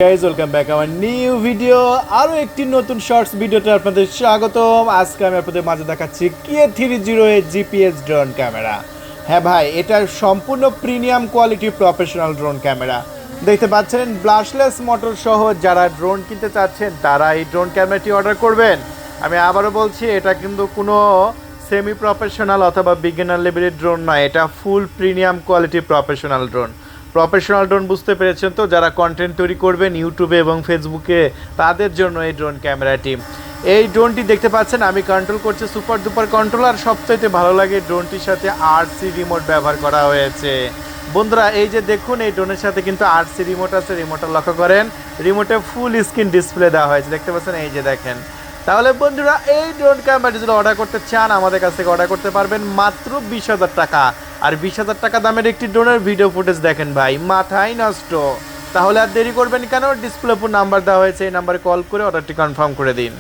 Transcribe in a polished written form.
Guys welcome back আমার new video আরও একটি নতুন শর্টস ভিডিওতে আপনাদের স্বাগতম। আজকে আমি আপনাদের মাঝে দেখাচ্ছি KA-30A জিপিএস ড্রোন ক্যামেরা। হ্যাঁ ভাই, এটা সম্পূর্ণ premium quality professional drone camera. দেখতে পাচ্ছেন ব্লাশলেস মোটর সহ যারা ড্রোন কিনতে চাচ্ছেন তারা এই ড্রোন ক্যামেরাটি অর্ডার করবেন। আমি আবারও বলছি, এটা কিন্তু কোনো সেমি প্রফেশনাল অথবা বিগিনার লেভেলের ড্রোন নয়, এটা ফুল premium quality professional drone. Professional drone বুঝতে পেরেছেন তো, যারা কন্টেন্ট তৈরি করবেন ইউটিউবে এবং ফেসবুকে, তাদের জন্য এই ড্রোন ক্যামেরাটি। এই ড্রোনটি দেখতে পাচ্ছেন আমি কন্ট্রোল করছি সুপার ডুপার কন্ট্রোলার। সবচাইতে ভালো লাগে ড্রোনটির সাথে RC রিমোট ব্যবহার করা হয়েছে। বন্ধুরা এই যে দেখুন, এই ড্রোনের সাথে কিন্তু RC রিমোট আছে। রিমোটটা লক্ষ্য করেন, রিমোটে ফুল স্ক্রিন ডিসপ্লে দেওয়া হয়েছে, দেখতে পাচ্ছেন, এই যে দেখেন। তাহলে বন্ধুরা এই ড্রোন ক্যামেরাটি যদি অর্ডার করতে চান আমাদের কাছ থেকে অর্ডার করতে পারবেন মাত্র 20,000 টাকা। আর 20,000 টাকা দামের একটি ড্রোনের ভিডিও ফুটেজ দেখেন ভাই, মাথায় নষ্ট। তাহলে আর দেরি করবেন কেন? ডিসপ্লে উপর নাম্বার দেওয়া হয়েছে, এই নাম্বারে কল করে অর্ডারটি কনফার্ম করে দিন।